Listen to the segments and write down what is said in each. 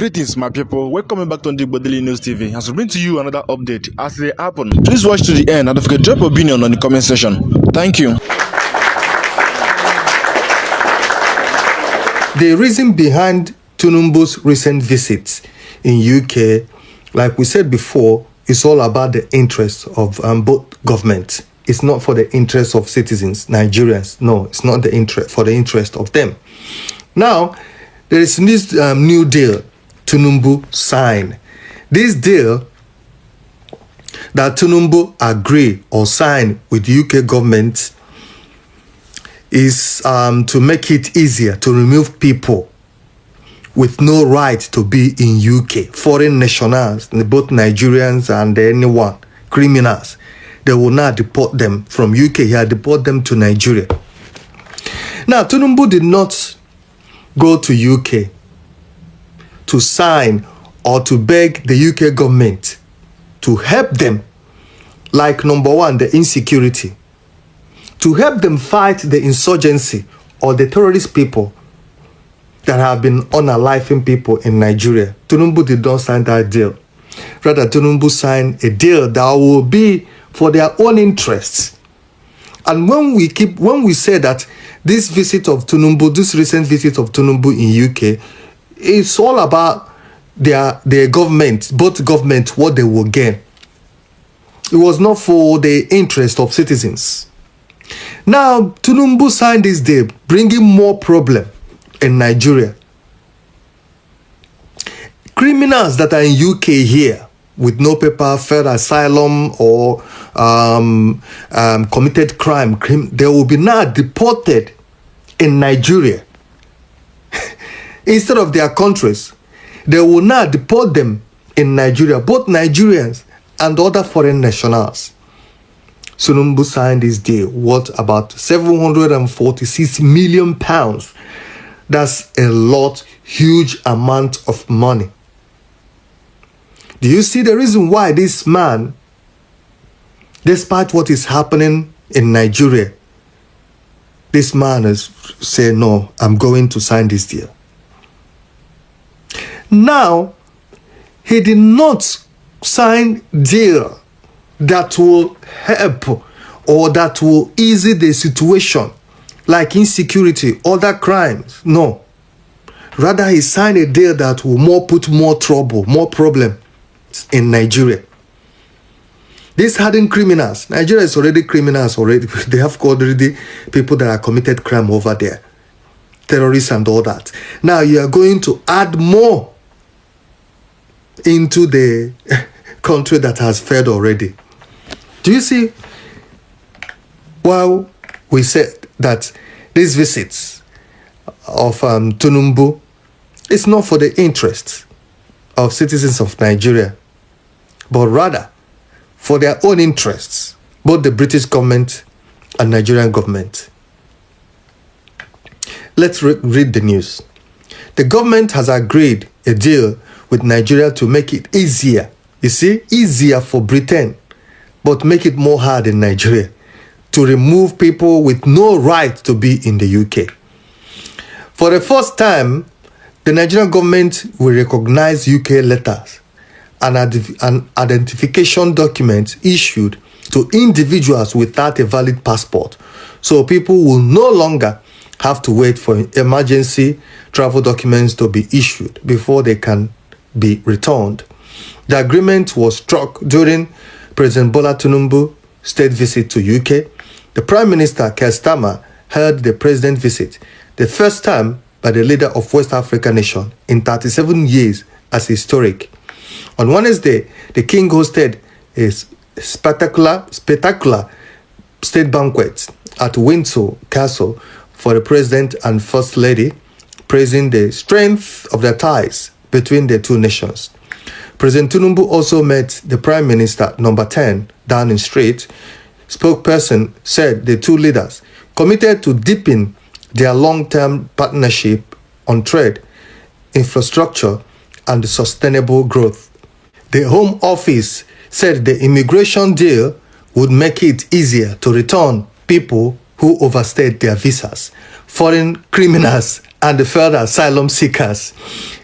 Greetings, my people. Welcome back to the Daily News TV. As we bring to you another update as they happen. Please watch to the end and don't forget to drop your opinion on the comment section. Thank you. The reason behind Tinubu's recent visits in UK, like we said before, is all about the interests of both governments. It's not for the interest of citizens, Nigerians. No, it's not the interest for the interest of them. Now, there is this new deal Tinubu signed. This deal that Tinubu agreed or signed with the UK government is to make it easier to remove people with no right to be in UK, foreign nationals, both Nigerians and anyone, criminals. They will not deport them from UK here, deport them to Nigeria. Now, Tinubu did not go to UK to sign or to beg the UK government to help them, like number one, the insecurity, to help them fight the insurgency or the terrorist people that have been unaliving people in Nigeria. Tinubu did not sign that deal. Rather, Tinubu signed a deal that will be for their own interests. And when we say that this visit of Tinubu, this recent visit of Tinubu in UK, it's all about their government, both government, what they will gain. It was not for the interest of citizens. Now, Tinubu signed this deal, bringing more problem in Nigeria. Criminals that are in UK here with no paper, failed asylum, or committed crime, they will be now deported in Nigeria. Instead of their countries, they will now deport them in Nigeria, both Nigerians and other foreign nationals. Tinubu signed this deal worth about £746 million. That's a lot, huge amount of money. Do you see the reason why this man, despite what is happening in Nigeria, this man is saying, no, I'm going to sign this deal. Now, he did not sign deal that will help or that will ease the situation, like insecurity, other crimes. No. Rather, he signed a deal that will put more trouble, more problem in Nigeria. These hardened criminals, Nigeria is already criminals already. They have already people that are committed crime over there, terrorists and all that. Now you are going to add more into the country that has failed already. Do you see? Well, we said that these visits of Tinubu is not for the interests of citizens of Nigeria, but rather for their own interests, both the British government and Nigerian government. Let's read the news. The government has agreed a deal with Nigeria to make it easier, you see, easier for Britain, but make it more hard in Nigeria to remove people with no right to be in the UK. For the first time, the Nigerian government will recognize UK letters and an identification document issued to individuals without a valid passport. So people will no longer have to wait for emergency travel documents to be issued before they can be returned. The agreement was struck during President Bola Tinubu's state visit to UK. The Prime Minister, Keir Starmer, held the president visit, the first time by the leader of West African nation in 37 years, as historic. On Wednesday, the king hosted a spectacular state banquet at Windsor Castle for the president and first lady, praising the strength of their ties between the two nations. President Tinubu also met the Prime Minister, number 10, Downing Street. Spokesperson said the two leaders committed to deepen their long-term partnership on trade, infrastructure, and sustainable growth. The Home Office said the immigration deal would make it easier to return people who overstayed their visas, foreign criminals, and the further asylum seekers.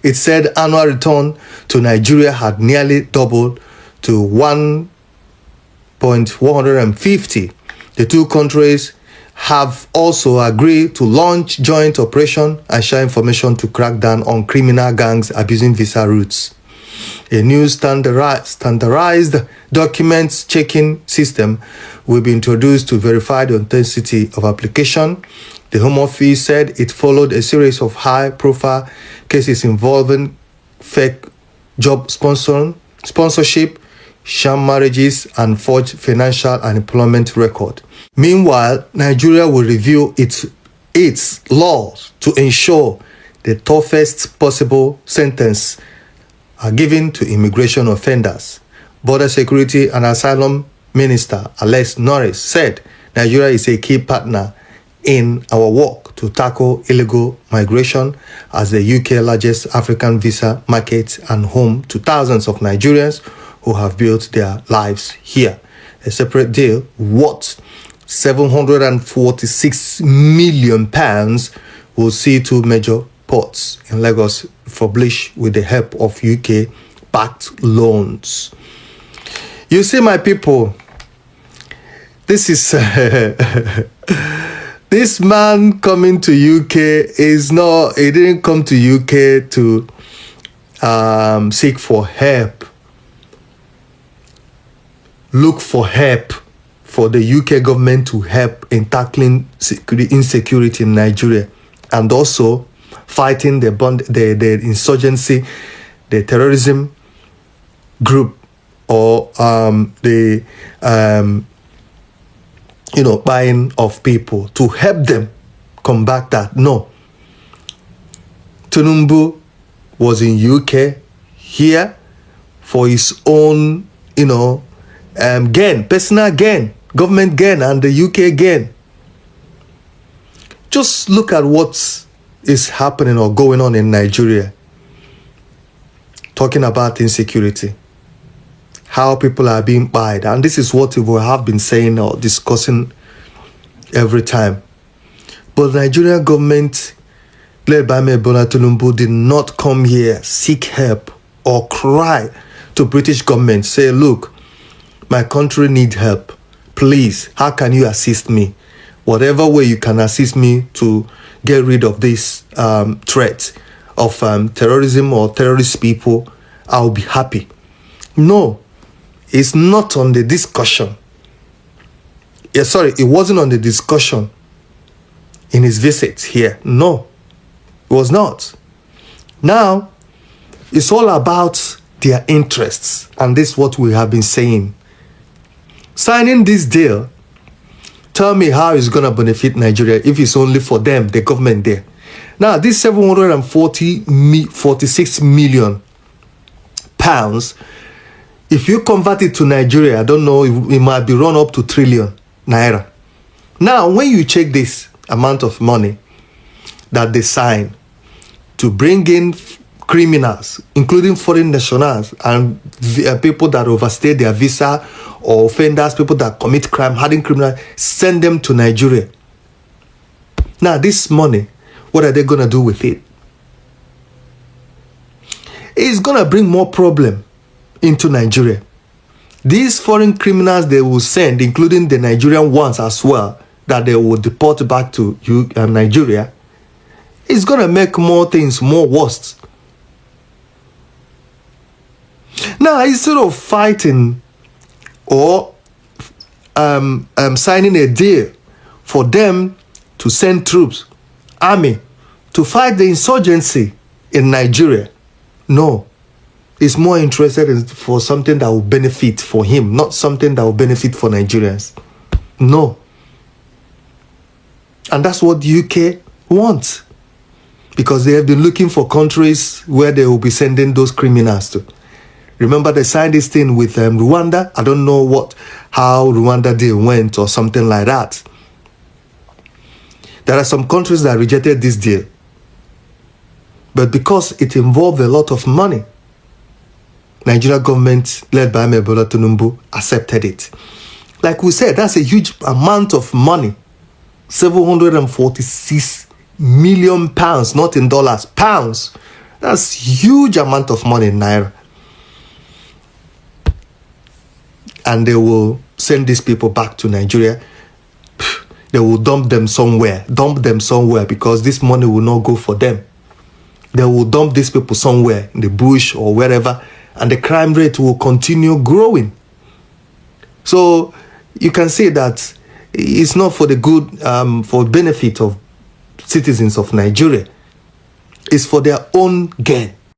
It said annual return to Nigeria had nearly doubled to 1.150. The two countries have also agreed to launch joint operation and share information to crack down on criminal gangs abusing visa routes. A new standardized documents checking system will be introduced to verify the authenticity of application. The Home Office said it followed a series of high-profile cases involving fake job sponsorship, sham marriages, and forged financial and employment record. Meanwhile, Nigeria will review its laws to ensure the toughest possible sentence are given to immigration offenders. Border Security and Asylum Minister Alex Norris said Nigeria is a key partner in our work to tackle illegal migration as the UK largest African visa market and home to thousands of Nigerians who have built their lives here. A separate deal worth £746 million will see two major ports in Lagos published with the help of UK-backed loans. You see, my people, this is this man coming to UK is not. He didn't come to UK to seek for help. Look for help for the UK government to help in tackling insecurity in Nigeria and also fighting the insurgency, the terrorism group, or the buying of people to help them combat that. No. Tinubu was in UK here for his own, gain, personal gain, government gain, and the UK gain. Just look at what is happening or going on in Nigeria. Talking about insecurity, how people are being buyed, and this is what we have been saying or discussing every time. But the Nigerian government, led by Bola Tinubu, did not come here, seek help, or cry to British government, say, look, my country needs help. Please, how can you assist me? Whatever way you can assist me to get rid of this threat of terrorism or terrorist people, I'll be happy. No, it's not on the discussion. It wasn't on the discussion in his visit here. No, it was not. Now, it's all about their interests, and this is what we have been saying. Signing this deal, tell me how it's going to benefit Nigeria if it's only for them, the government there. Now, this 746 million pounds, if you convert it to Nigeria, I don't know, it might be run up to trillion naira. Now, when you check this amount of money that they sign to bring in criminals, including foreign nationals and people that overstay their visa, or offenders, people that commit crime, hardened criminals, send them to Nigeria. Now, this money, what are they going to do with it? It's going to bring more problem into Nigeria. These foreign criminals they will send, including the Nigerian ones as well, that they will deport back to Nigeria, it's going to make more things more worse. Now, instead of fighting or signing a deal for them to send troops, army, to fight the insurgency in Nigeria, no. He's more interested in for something that will benefit for him, not something that will benefit for Nigerians. No. And that's what the UK wants. Because they have been looking for countries where they will be sending those criminals to. Remember, they signed this thing with Rwanda. I don't know how Rwanda deal went or something like that. There are some countries that rejected this deal. But because it involved a lot of money, Nigeria government, led by Bola Tinubu, accepted it. Like we said, that's a huge amount of money. 746 million pounds, not in dollars, pounds. That's huge amount of money in naira. And they will send these people back to Nigeria. They will dump them somewhere because this money will not go for them. They will dump these people somewhere in the bush or wherever, and the crime rate will continue growing. So you can see that it's not for the good, for benefit of citizens of Nigeria. It's for their own gain.